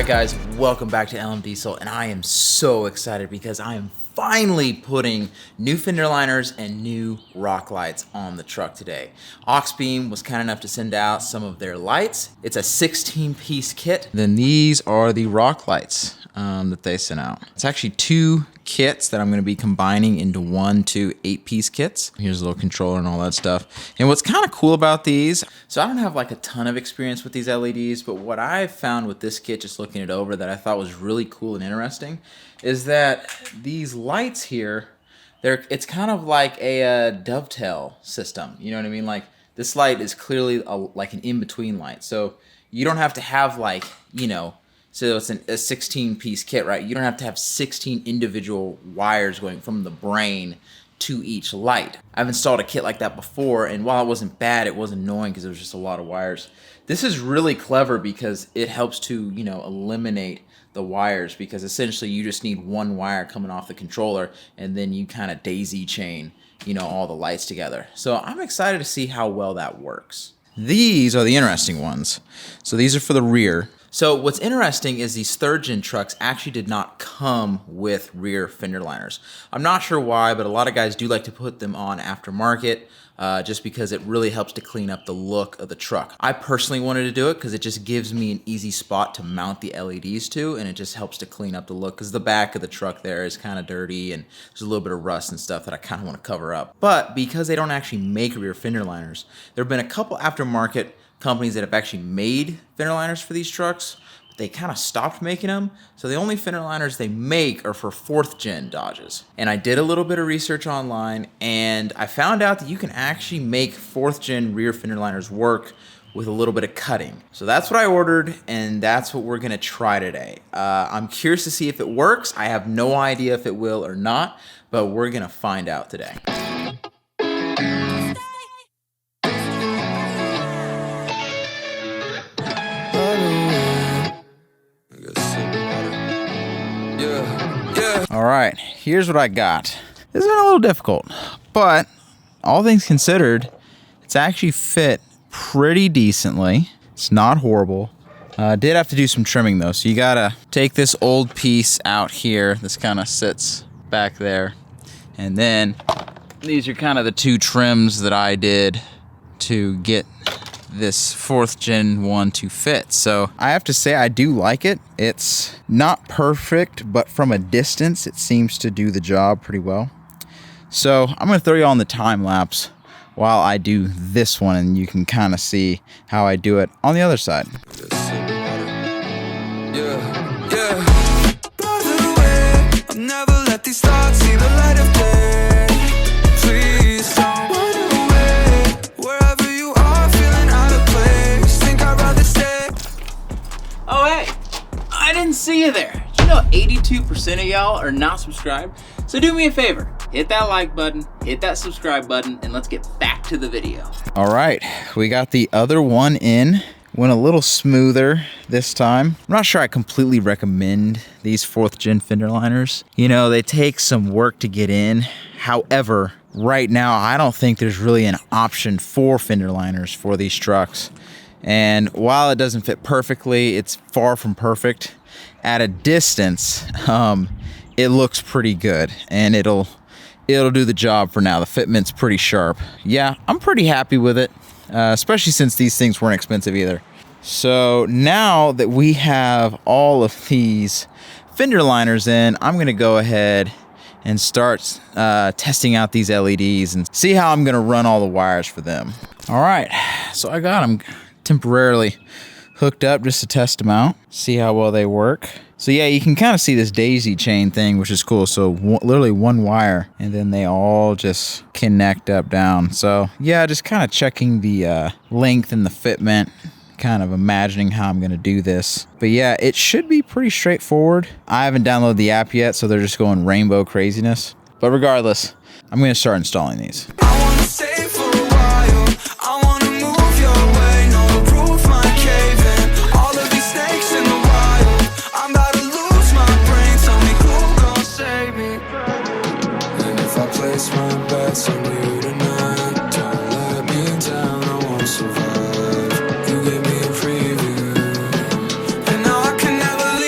guys, welcome back to LMDiesel, and I am so excited because I am finally putting new fender liners and new rock lights on the truck today. AUXBEAM was kind enough to send out some of their lights. It's a 16-piece kit. Then these are the rock lights that they sent out. It's actually two kits that I'm going to be combining into 8-piece kits. Here's a little controller and all that stuff. And what's kind of cool about these, so I don't have like a ton of experience with these LEDs, but what I've found with this kit, just looking it over, that I thought was really cool and interesting, is that these lights here, it's kind of like a dovetail system. You know what I mean? Like this light is clearly like an in-between light. So you don't have to have like, so it's a 16-piece kit, right? You don't have to have 16 individual wires going from the brain to each light. I've installed a kit like that before, and while it wasn't bad, it was annoying because there was just a lot of wires. This is really clever because it helps to, eliminate the wires, because essentially you just need one wire coming off the controller, and then you kind of daisy chain, all the lights together. So I'm excited to see how well that works. These are the interesting ones. So these are for the rear. So what's interesting is these third-gen trucks actually did not come with rear fender liners. I'm not sure why, but a lot of guys do like to put them on aftermarket just because it really helps to clean up the look of the truck. I personally wanted to do it because it just gives me an easy spot to mount the LEDs to, and it just helps to clean up the look because the back of the truck there is kind of dirty and there's a little bit of rust and stuff that I kind of want to cover up. But because they don't actually make rear fender liners, there have been a couple aftermarket companies that have actually made fender liners for these trucks, but they kind of stopped making them. So the only fender liners they make are for 4th-gen Dodges. And I did a little bit of research online, and I found out that you can actually make 4th-gen rear fender liners work with a little bit of cutting. So that's what I ordered, and that's what we're gonna try today. I'm curious to see if it works. I have no idea if it will or not, but we're gonna find out today. All right, here's what I got. This has been a little difficult, but all things considered, it's actually fit pretty decently. It's not horrible. Did have to do some trimming though, so you gotta take this old piece out here. This kind of sits back there. And then these are kind of the two trims that I did to get this 4th-gen one to fit. So I have to say I do like it. It's not perfect, but from a distance it seems to do the job pretty well. So I'm gonna throw you on the time lapse while I do this one, and you can kind of see how I do it on the other side. By the way, I'll never let these thoughts see the light of day. Please don't run away. Wherever you are, feeling out of place, think I'd rather stay. Oh hey, I didn't see you there. Did you know 82% of y'all are not subscribed? So do me a favor, hit that like button, hit that subscribe button, and let's get back to the video. All right, we got the other one in. Went a little smoother this time. I'm not sure I completely recommend these 4th-gen fender liners. They take some work to get in. However, right now, I don't think there's really an option for fender liners for these trucks. And while it doesn't fit perfectly, it's far from perfect. At a distance, it looks pretty good, and it'll do the job for now. The fitment's pretty sharp. Yeah, I'm pretty happy with it, especially since these things weren't expensive either. So now that we have all of these fender liners in, I'm gonna go ahead and start testing out these LEDs and see how I'm gonna run all the wires for them. All right, so I got them temporarily hooked up just to test them out, see how well they work. So yeah, you can kind of see this daisy chain thing, which is cool. So literally one wire, and then they all just connect up down. So yeah, just kind of checking the length and the fitment, kind of imagining how I'm gonna do this. But yeah, it should be pretty straightforward. I haven't downloaded the app yet, so they're just going rainbow craziness. But regardless, I'm gonna start installing these. I wanna stay for a while. I wanna move your way. No, the roof might cave in. All of these snakes in the wild. I'm about to lose my brain. Tell me who gon' save me. And if I place my bets on you tonight, don't let me down. I won't survive. You gave me a preview, and now I can never leave.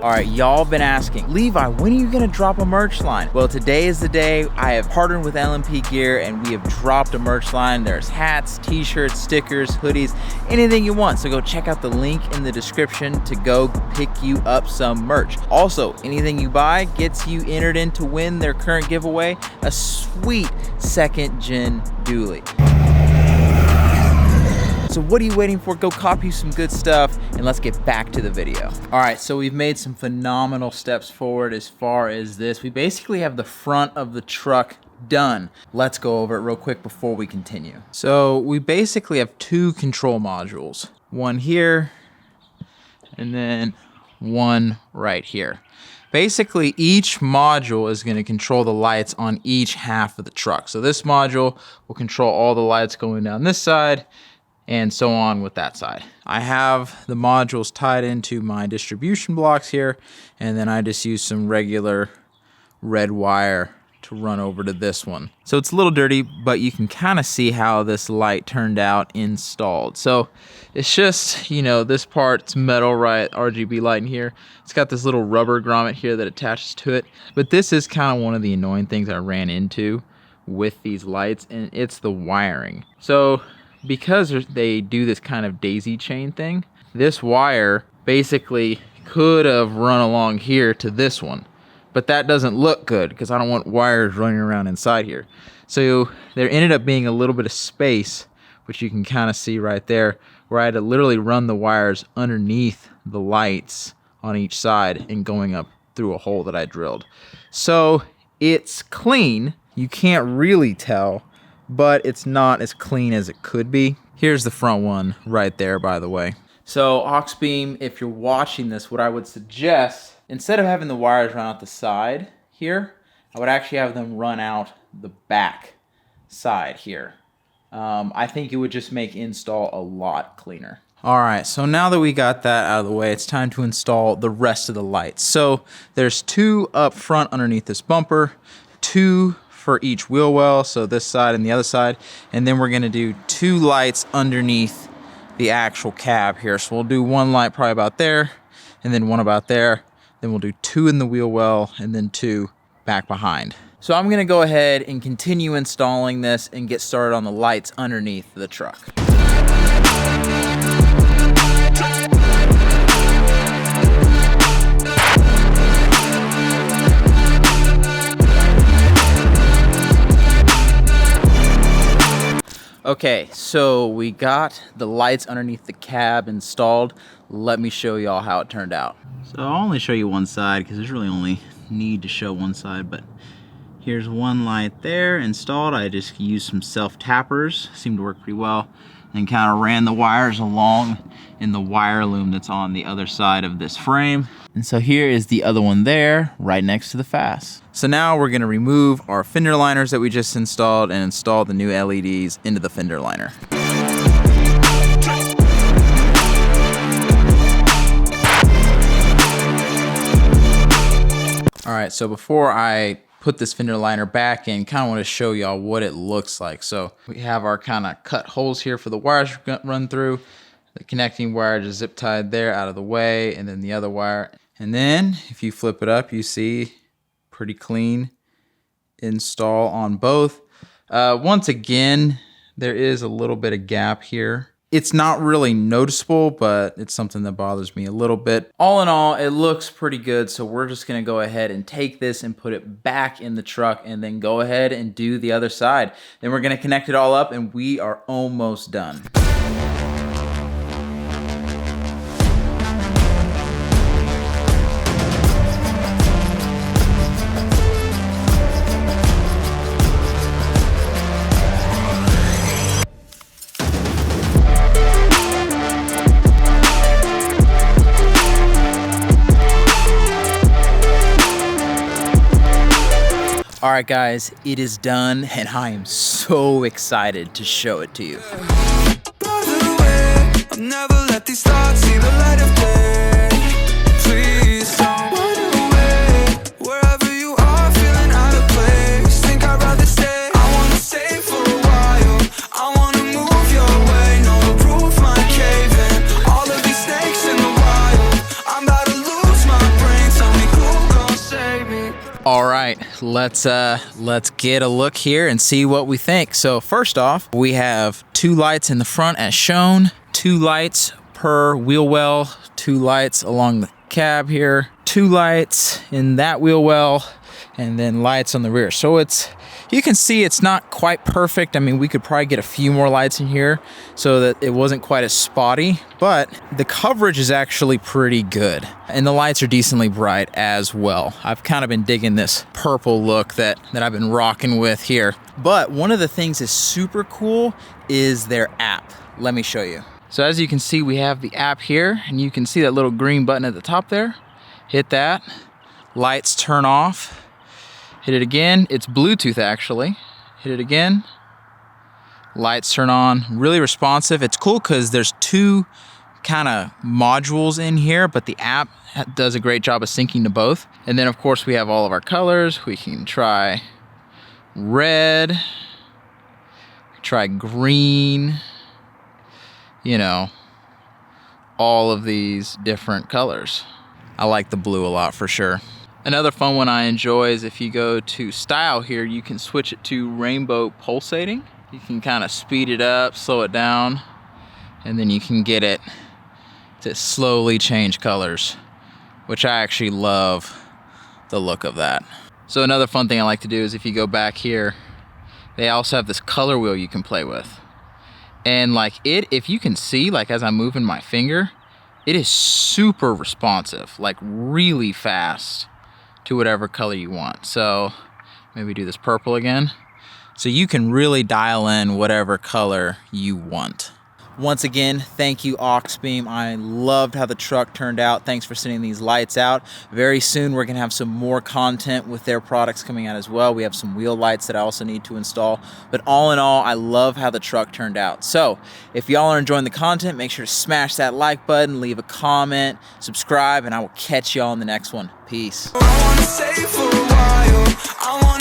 All right, y'all been asking, Levi, when are you gonna drop a merch line? Well, today is the day. I have partnered with LMP Gear and we have dropped a merch line. There's hats, t-shirts, stickers, hoodies, anything you want. So go check out the link in the description to go pick you up some merch. Also, anything you buy gets you entered in to win their current giveaway, a sweet second gen dually. So what are you waiting for? Go copy some good stuff and let's get back to the video. All right, so we've made some phenomenal steps forward as far as this. We basically have the front of the truck done. Let's go over it real quick before we continue. So we basically have two control modules. One here and then one right here. Basically, each module is going to control the lights on each half of the truck. So this module will control all the lights going down this side, and so on with that side. I have the modules tied into my distribution blocks here, and then I just use some regular red wire to run over to this one. So it's a little dirty, but you can kind of see how this light turned out installed. So it's just, you know, this part's metal, right? RGB light in here. It's got this little rubber grommet here that attaches to it. But this is kind of one of the annoying things I ran into with these lights, and it's the wiring. So because they do this kind of daisy chain thing, this wire basically could have run along here to this one, but that doesn't look good because I don't want wires running around inside here. So there ended up being a little bit of space, which you can kind of see right there, where I had to literally run the wires underneath the lights on each side and going up through a hole that I drilled. So it's clean. You can't really tell, but it's not as clean as it could be. Here's the front one right there, by the way. So AUXBEAM, if you're watching this, what I would suggest, instead of having the wires run out the side here, I would actually have them run out the back side here. I think it would just make install a lot cleaner. All right, so now that we got that out of the way, it's time to install the rest of the lights. So there's two up front underneath this bumper, two for each wheel well, so this side and the other side, and then we're gonna do two lights underneath the actual cab here. So we'll do one light probably about there, and then one about there, then we'll do two in the wheel well, and then two back behind. So I'm gonna go ahead and continue installing this and get started on the lights underneath the truck. Okay, so we got the lights underneath the cab installed. Let me show y'all how it turned out. So I'll only show you one side because there's really only need to show one side, but here's one light there installed. I just used some self-tappers, seemed to work pretty well, and kind of ran the wires along in the wire loom that's on the other side of this frame. And so here is the other one there, right next to the FASS. So now we're gonna remove our fender liners that we just installed and install the new LEDs into the fender liner. All right, so before I put this fender liner back in, kind of want to show y'all what it looks like. So we have our kind of cut holes here for the wires to run through. The connecting wire just zip tied there out of the way, and then the other wire. And then if you flip it up, you see pretty clean install on both. Once again, there is a little bit of gap here. It's not really noticeable, but it's something that bothers me a little bit. All in all, it looks pretty good, so we're just gonna go ahead and take this and put it back in the truck and then go ahead and do the other side. Then we're gonna connect it all up and we are almost done. All right, guys, it is done, and I am so excited to show it to you. By the way, I'll never let these thoughts see the light of day. Please don't run away. Wherever you are, feeling out of place, think I'd rather stay. I wanna stay for a while. I wanna move your way. No, the roof might cave in. All of these snakes in the wild. I'm about to lose my brain. All right, let's get a look here and see what we think. So first off, we have 2 lights in the front as shown, 2 lights per wheel well, 2 lights along the cab here, 2 lights in that wheel well, and then lights on the rear. So you can see it's not quite perfect. I mean, we could probably get a few more lights in here so that it wasn't quite as spotty, but the coverage is actually pretty good. And the lights are decently bright as well. I've kind of been digging this purple look that I've been rocking with here. But one of the things that's super cool is their app. Let me show you. So as you can see, we have the app here, and you can see that little green button at the top there. Hit that, lights turn off. Hit it again, it's Bluetooth actually. Hit it again, lights turn on, really responsive. It's cool because there's 2 kind of modules in here, but the app does a great job of syncing to both. And then of course we have all of our colors. We can try red, try green, you know, all of these different colors. I like the blue a lot for sure. Another fun one I enjoy is if you go to style here, you can switch it to rainbow pulsating. You can kind of speed it up, slow it down, and then you can get it to slowly change colors, which I actually love the look of that. So another fun thing I like to do is if you go back here, they also have this color wheel you can play with. And like if you can see, like as I'm moving my finger, it is super responsive, like really fast to whatever color you want. So maybe do this purple again. So you can really dial in whatever color you want. Once again, thank you AUXBEAM. I loved how the truck turned out. Thanks for sending these lights out. Very soon we're gonna have some more content with their products coming out as well. We have some wheel lights that I also need to install. But all in all, I love how the truck turned out. So if y'all are enjoying the content, make sure to smash that like button, leave a comment, subscribe, and I will catch y'all in the next one. Peace. I wanna stay for a while. I wanna